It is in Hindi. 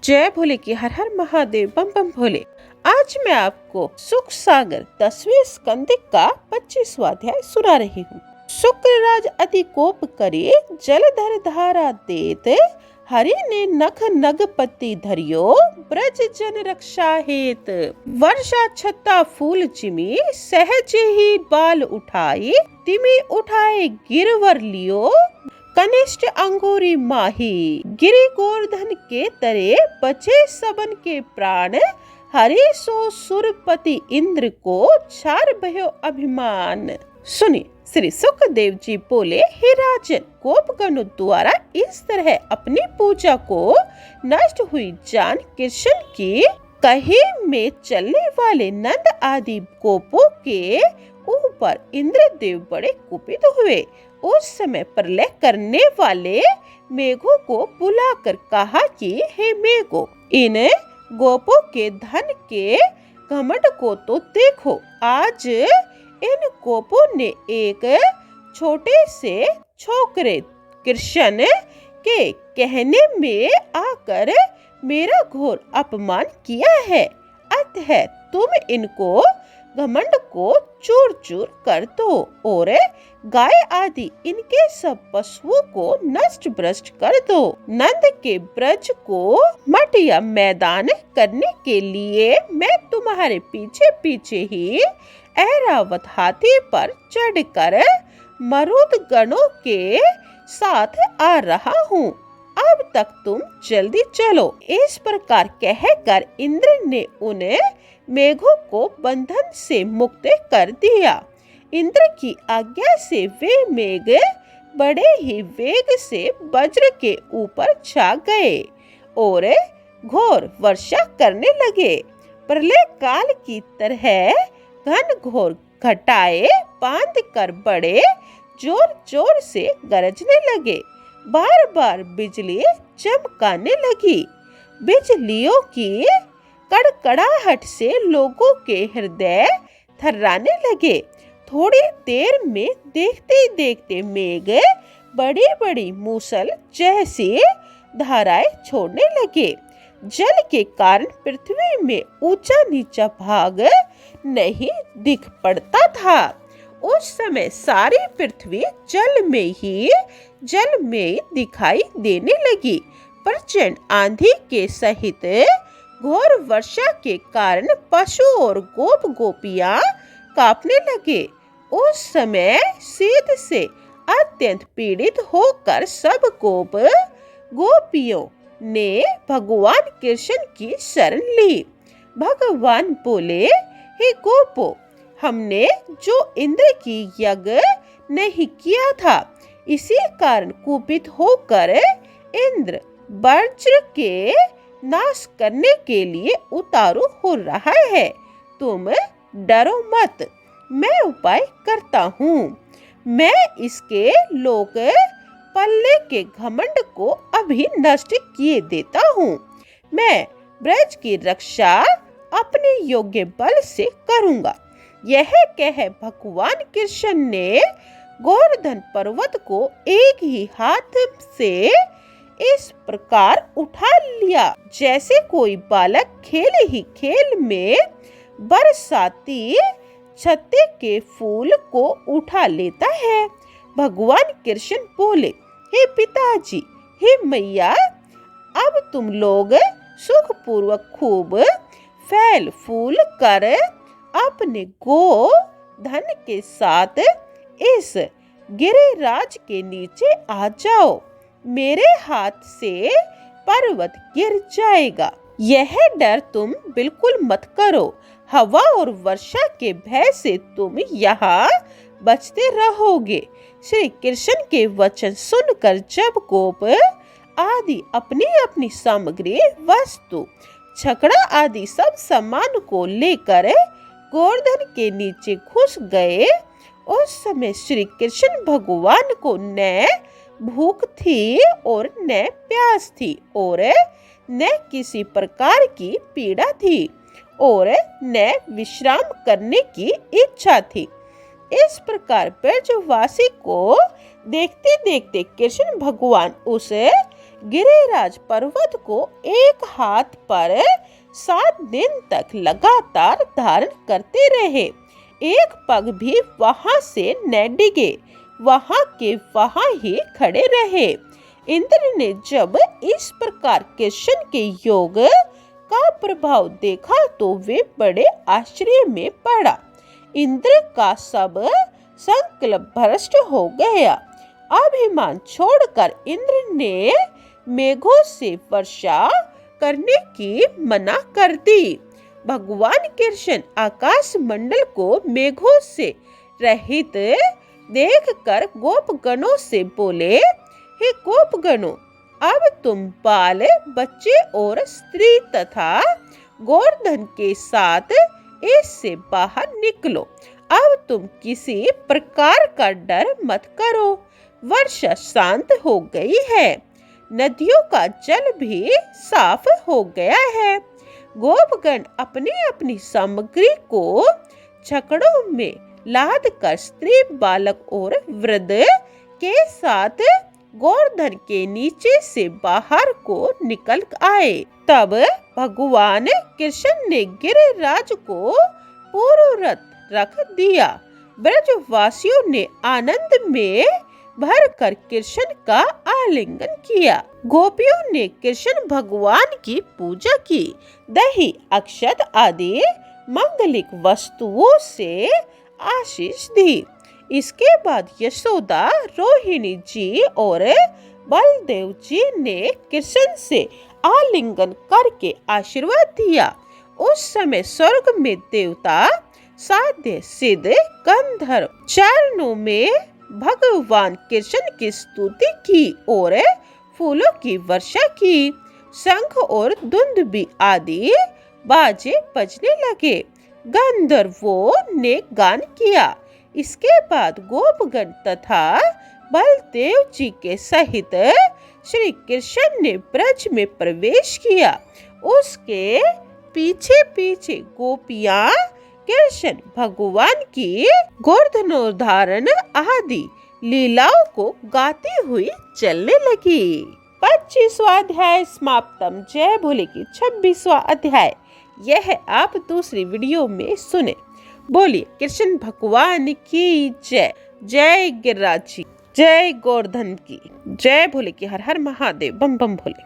जय भोले की हर हर महादेव बम बम भोले। आज मैं आपको सुख सागर 10वें स्कंद का 25वां अध्याय सुना रही हूँ। शुक्रराज अति कोप करे जलधर धारा देत, हरि ने नख नगपति धरियो ब्रज जन रक्षा हेत। वर्षा छत्ता फूल चिमी सहज ही बाल उठाई, तिमी उठाए गिरवर लियो कनिष्ठ अंगूरी माही। गिरि गोवर्धन के तरे बचे सबन के प्राण, हरि सो सुरपति इंद्र को छार भयो अभिमान। सुनिए, श्री सुखदेव जी बोले, हे राजन, गोपगणों द्वारा इस तरह अपनी पूजा को नष्ट हुई जान कृष्ण की कही में चलने वाले नंद आदि गोपों के ऊपर इंद्रदेव बड़े कुपित हुए। उस समय प्रलय करने वाले मेघों को बुलाकर कहा कि हे मेघों, इन गोपों के धन के घमंड को तो देखो। आज इन गोपों ने एक छोटे से छोकरे कृष्ण के कहने में आकर मेरा घोर अपमान किया है। अतः तुम इनको घमंड को चूर चूर कर दो और गाय आदि इनके सब पशुओं को नष्ट भ्रष्ट कर दो। नंद के ब्रज को मठ या मैदान करने के लिए मैं तुम्हारे पीछे पीछे ही ऐरावत हाथी पर चढ़कर मरुद गणों के साथ आ रहा हूँ। अब तक तुम जल्दी चलो। इस प्रकार कहकर इंद्र ने उन्हें मेघों को बंधन से मुक्त कर दिया। इंद्र की आज्ञा से वे मेघ बड़े ही वेग से वज्र के ऊपर छा गए और घोर वर्षा करने लगे। प्रलय काल की तरह घन घोर घटाए बांध कर बड़े जोर जोर से गरजने लगे। बार बार बिजली चमकाने लगी। बिजलियों की कड़कड़ाहट से लोगों के हृदय थर्राने लगे। थोड़ी देर में देखते देखते मेघ बड़ी बड़ी मूसल जैसी धाराएं छोड़ने लगे। जल के कारण पृथ्वी में ऊंचा नीचा भाग नहीं दिख पड़ता था। उस समय सारी पृथ्वी जल में दिखाई देने लगी। प्रचंड आंधी के सहित घोर वर्षा के कारण पशु और गोप गोपियां कांपने लगे। उस समय शीत से अत्यंत पीड़ित होकर सब गोप गोपियों ने भगवान कृष्ण की शरण ली। भगवान बोले, हे गोपो, हमने जो इंद्र की यज्ञ नहीं किया था, इसी कारण कुपित होकर इंद्र वज्र के नाश करने के लिए उतारू हो रहा है। तुम डरो मत, मैं उपाय करता हूँ। मैं इसके लोक पल्ले के घमंड को अभी नष्ट किए देता हूँ। मैं ब्रज की रक्षा अपने योग्य बल से करूँगा। यह कह भगवान कृष्ण ने गोवर्धन पर्वत को एक ही हाथ से इस प्रकार उठा लिया जैसे कोई बालक खेल ही खेल में बरसाती छत्ते के फूल को उठा लेता है। भगवान कृष्ण बोले, हे पिताजी, हे मैया, अब तुम लोग सुख पूर्वक खूब फैल फूल कर अपने गो धन के साथ इस गिरिराज के नीचे आ जाओ। मेरे हाथ से पर्वत गिर जाएगा, यह डर तुम बिल्कुल मत करो। हवा और वर्षा के भय से तुम यहाँ बचते रहोगे। श्री कृष्ण के वचन सुनकर जब गोप आदि अपनी अपनी सामग्री, वस्तु, छकड़ा आदि सब सामान को लेकर गोवर्धन के नीचे घुस गए, उस समय श्री कृष्ण भगवान को न भूख थी और न प्यास थी और न किसी प्रकार की पीड़ा थी और न विश्राम करने की इच्छा थी। इस प्रकार ब्रजवासी को देखते देखते कृष्ण भगवान उस गिरिराज पर्वत को एक हाथ पर 7 दिन तक लगातार धारण करते रहे। एक पग भी वहां से न डिगे, वहां के वहां ही खड़े रहे। इंद्र ने जब इस प्रकार कृष्ण के योग का प्रभाव देखा तो वे बड़े आश्चर्य में पड़ा। इंद्र का सब संकल्प भ्रष्ट हो गया। अभिमान छोड़कर इंद्र ने मेघों से वर्षा करने की मना कर दी। भगवान कृष्ण आकाश मंडल को मेघों से रहित देखकर गोपगणों से बोले, हे गोपगणों, अब तुम बाल बच्चे और स्त्री तथा गोवर्धन के साथ इससे बाहर निकलो। अब तुम किसी प्रकार का डर मत करो। वर्षा शांत हो गई है, नदियों का जल भी साफ हो गया है। गोपगण अपनी अपनी सामग्री को छकड़ों में लाद कर स्त्री, बालक और वृद्ध के साथ गोवर्धन के नीचे से बाहर को निकल आए। तब भगवान कृष्ण ने गिरिराज को पूर्ववत रख दिया। ब्रजवासियों ने आनंद में भरकर कृष्ण का आलिंगन किया। गोपियों ने कृष्ण भगवान की पूजा की, दही, अक्षत आदि मांगलिक वस्तुओं से आशीष दी। इसके बाद यशोदा, रोहिणी जी और बलदेव जी ने कृष्ण से आलिंगन करके आशीर्वाद दिया। उस समय स्वर्ग में देवता, साध्य, सिद्ध, गंधर्व चरणों में भगवान कृष्ण की स्तुति की और फूलों की वर्षा की। शंख और दुंदुभी आदि बाजे बजने लगे। गंधर्वों ने गान किया। इसके बाद गोपगण तथा बलदेव जी के सहित श्री कृष्ण ने ब्रज में प्रवेश किया। उसके पीछे पीछे गोपियां कृष्ण भगवान की गोवर्धनोद्धारण आदि लीलाओं को गाती हुई चलने लगी। 25वां अध्याय समाप्तम। जय भोले की 26वां अध्याय यह आप दूसरी वीडियो में सुने। बोलिए कृष्ण भगवान की जय। जय गिरिराज जी, जय गोवर्धन की, जय भोले की। हर हर महादेव, बम बम भोले।